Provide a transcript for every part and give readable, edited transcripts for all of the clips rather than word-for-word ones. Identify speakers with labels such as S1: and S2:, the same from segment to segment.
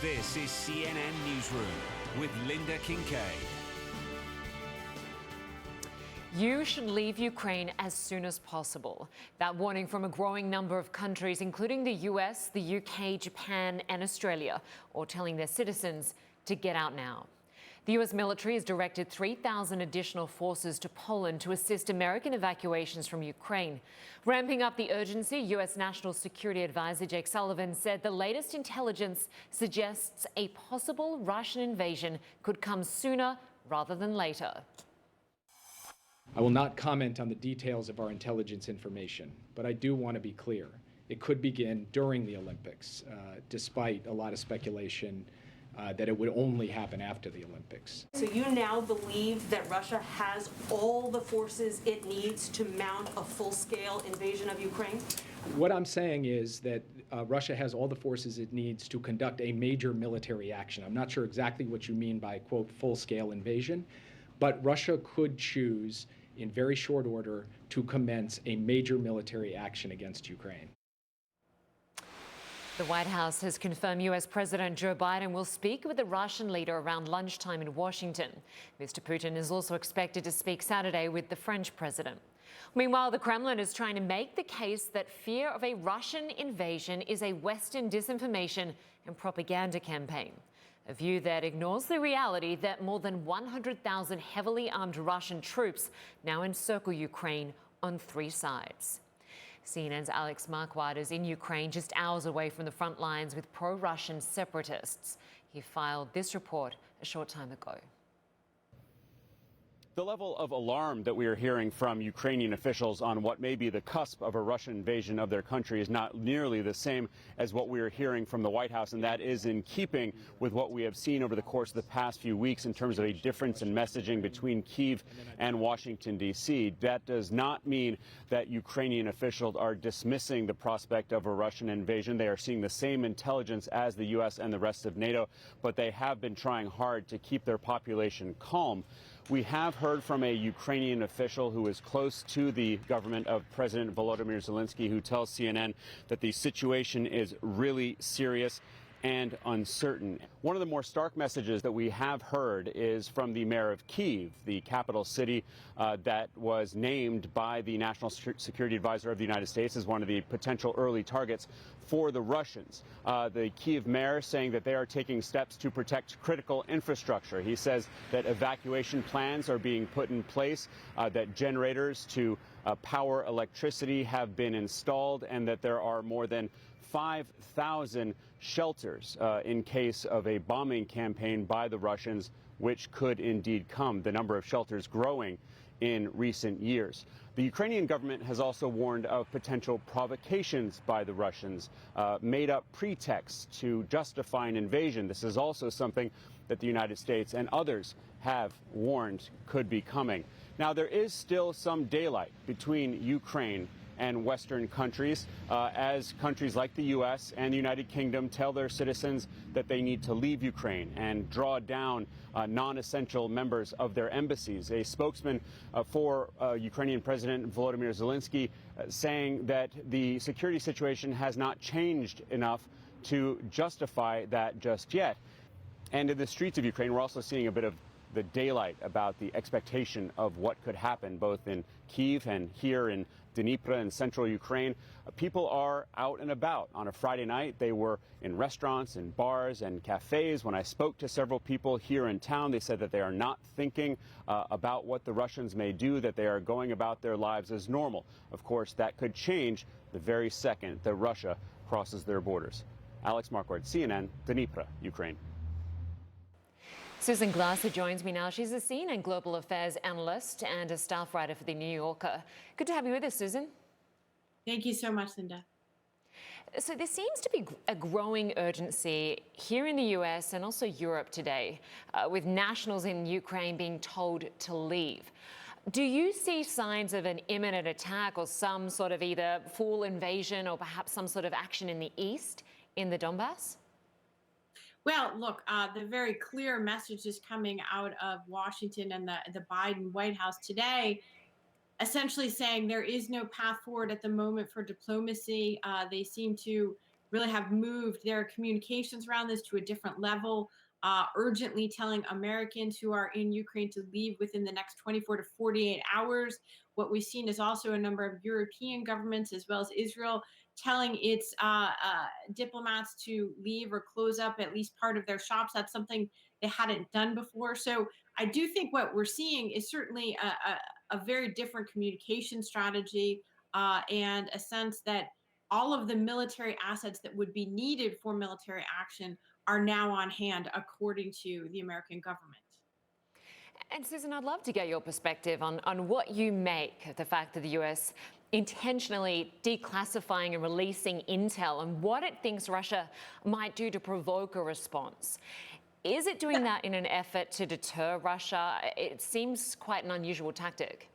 S1: This is CNN Newsroom with Lynda Kinkade.
S2: You should leave Ukraine as soon as possible. That warning from a growing number of countries, including the US, the UK, Japan and Australia, all telling their citizens to get out now. The US military has directed 3,000 additional forces to Poland to assist American evacuations from Ukraine. Ramping up the urgency, US National Security Advisor Jake Sullivan said the latest intelligence suggests a possible Russian invasion could come sooner rather than later.
S3: I will not comment on the details of our intelligence information, but I do want to be clear. It could begin during the Olympics, despite a lot of speculation that it would only happen after the Olympics.
S4: So you now believe that Russia has all the forces it needs to mount a full-scale invasion of Ukraine?
S3: What I'm saying is that Russia has all the forces it needs to conduct a major military action. I'm not sure exactly what you mean by, quote, full-scale invasion, but Russia could choose in very short order to commence a major military action against Ukraine.
S2: The White House has confirmed US President Joe Biden will speak with the Russian leader around lunchtime in Washington. Mr. Putin is also expected to speak Saturday with the French president. Meanwhile, the Kremlin is trying to make the case that fear of a Russian invasion is a Western disinformation and propaganda campaign. A view that ignores the reality that more than 100,000 heavily armed Russian troops now encircle Ukraine on three sides. CNN's Alex Marquardt is in Ukraine, just hours away from the front lines with pro-Russian separatists. He filed this report a short time ago.
S5: The level of alarm that we are hearing from Ukrainian officials on what may be the cusp of a Russian invasion of their country is not nearly the same as what we are hearing from the White House, and that is in keeping with what we have seen over the course of the past few weeks in terms of a difference in messaging between Kyiv and Washington, D.C. That does not mean that Ukrainian officials are dismissing the prospect of a Russian invasion. They are seeing the same intelligence as the U.S. and the rest of NATO, but they have been trying hard to keep their population calm. We have heard from a Ukrainian official who is close to the government of President Volodymyr Zelensky, who tells CNN that the situation is really serious and uncertain. One of the more stark messages that we have heard is from the mayor of Kyiv, the capital city that was named by the National Security Advisor of the United States as one of the potential early targets for the Russians. The Kyiv mayor saying that they are taking steps to protect critical infrastructure. He says that evacuation plans are being put in place, that generators to power electricity have been installed, and that there are more than 5,000 shelters in case of a bombing campaign by the Russians, which could indeed come. The number of shelters growing in recent years. The Ukrainian government has also warned of potential provocations by the Russians, made up pretexts to justify an invasion. This is also something that the United States and others have warned could be coming. Now, there is still some daylight between Ukraine and Western countries, as countries like the U.S. and the United Kingdom tell their citizens that they need to leave Ukraine and draw down non-essential members of their embassies. A spokesman for Ukrainian President Volodymyr Zelensky saying that the security situation has not changed enough to justify that just yet. And in the streets of Ukraine, we're also seeing a bit of the daylight about the expectation of what could happen both in Kyiv and here in Dnipro in central Ukraine. People are out and about. On a Friday night, they were in restaurants and bars and cafes. When I spoke to several people here in town, they said that they are not thinking about what the Russians may do, that they are going about their lives as normal. Of course, that could change the very second that Russia crosses their borders. Alex Marquardt, CNN, Dnipro, Ukraine.
S2: Susan Glasser joins me now. She's a CNN global affairs analyst and a staff writer for The New Yorker. Good to have you with us, Susan.
S6: Thank you so much, Lynda.
S2: So there seems to be a growing urgency here in the US and also Europe today, with nationals in Ukraine being told to leave. Do you see signs of an imminent attack or some sort of either full invasion or perhaps some sort of action in the east in the Donbass?
S6: Well, look, the very clear message is coming out of Washington and the Biden White House today, essentially saying there is no path forward at the moment for diplomacy. They seem to really have moved their communications around this to a different level, urgently telling Americans who are in Ukraine to leave within the next 24 to 48 hours. What we've seen is also a number of European governments, as well as Israel, telling its diplomats to leave or close up at least part of their shops. That's something they hadn't done before. So I do think what we're seeing is certainly a very different communication strategy, and a sense that all of the military assets that would be needed for military action are now on hand, according to the American government.
S2: And Susan, I'd love to get your perspective on what you make of the fact that the US intentionally declassifying and releasing intel and what it thinks Russia might do to provoke a response. Is it doing that in an effort to deter Russia? It seems quite an unusual tactic.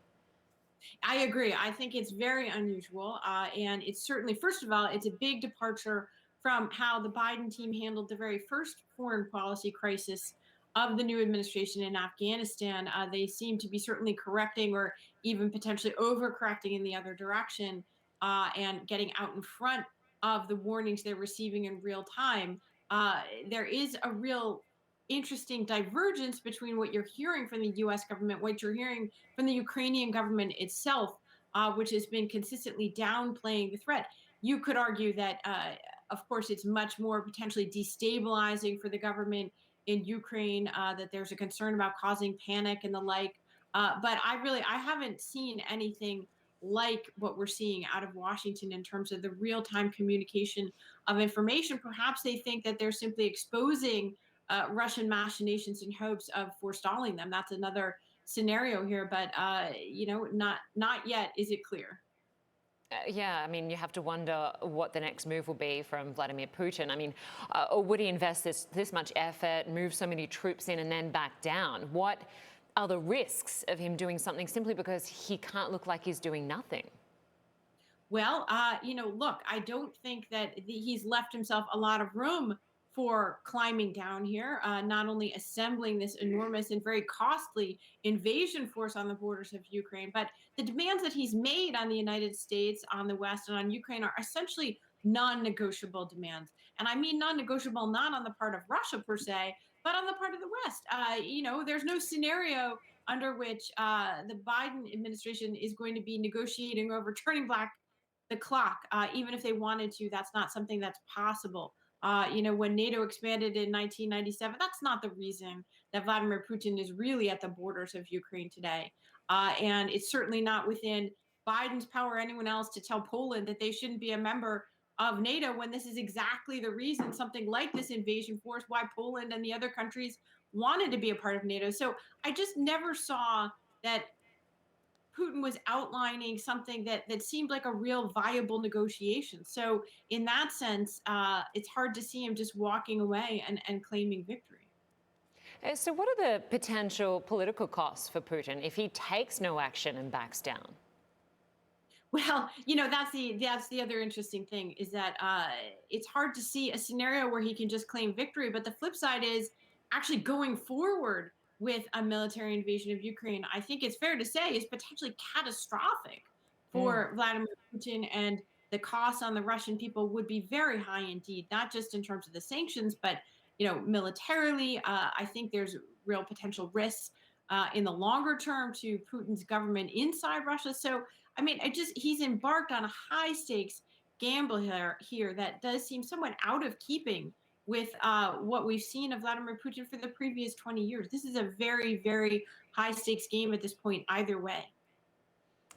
S6: I agree. I think it's very unusual. And it's certainly, first of all, it's a big departure from how the Biden team handled the very first foreign policy crisis of the new administration in Afghanistan. They seem to be certainly correcting or even potentially overcorrecting in the other direction, and getting out in front of the warnings they're receiving in real time. There is a real interesting divergence between what you're hearing from the US government, what you're hearing from the Ukrainian government itself, which has been consistently downplaying the threat. You could argue that, of course, it's much more potentially destabilizing for the government in Ukraine, that there's a concern about causing panic and the like. But I haven't seen anything like what we're seeing out of Washington in terms of the real time communication of information. Perhaps they think that they're simply exposing Russian machinations in hopes of forestalling them. That's another scenario here, but not yet is it clear.
S2: Yeah, I mean, you have to wonder what the next move will be from Vladimir Putin. I mean, or would he invest this much effort, move so many troops in, and then back down? What are the risks of him doing something simply because he can't look like he's doing nothing?
S6: Well, look, I don't think that he's left himself a lot of room for climbing down here, not only assembling this enormous and very costly invasion force on the borders of Ukraine, but the demands that he's made on the United States, on the West, and on Ukraine are essentially non negotiable demands. And I mean non negotiable not on the part of Russia per se, but on the part of the West. There's no scenario under which the Biden administration is going to be negotiating over turning back the clock, even if they wanted to. That's not something that's possible. When NATO expanded in 1997, that's not the reason that Vladimir Putin is really at the borders of Ukraine today. And it's certainly not within Biden's power or anyone else to tell Poland that they shouldn't be a member of NATO, when this is exactly the reason, something like this invasion force, why Poland and the other countries wanted to be a part of NATO. So I just never saw that Putin was outlining something that seemed like a real viable negotiation. So in that sense, it's hard to see him just walking away and claiming victory.
S2: So what are the potential political costs for Putin if he takes no action and backs down?
S6: Well, that's the other interesting thing, is that it's hard to see a scenario where he can just claim victory. But the flip side is actually going forward with a military invasion of Ukraine. I think it's fair to say is potentially catastrophic for Vladimir Putin, and the costs on the Russian people would be very high indeed. Not just in terms of the sanctions, but militarily. I think there's real potential risks in the longer term to Putin's government inside Russia. So I mean, he's embarked on a high stakes gamble here that does seem somewhat out of keeping with what we've seen of Vladimir Putin for the previous 20 years. This is a very, very high stakes game at this point, either way.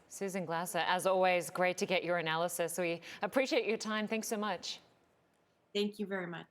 S2: Susan Glasser, as always, great to get your analysis. We appreciate your time. Thanks so much.
S6: Thank you very much.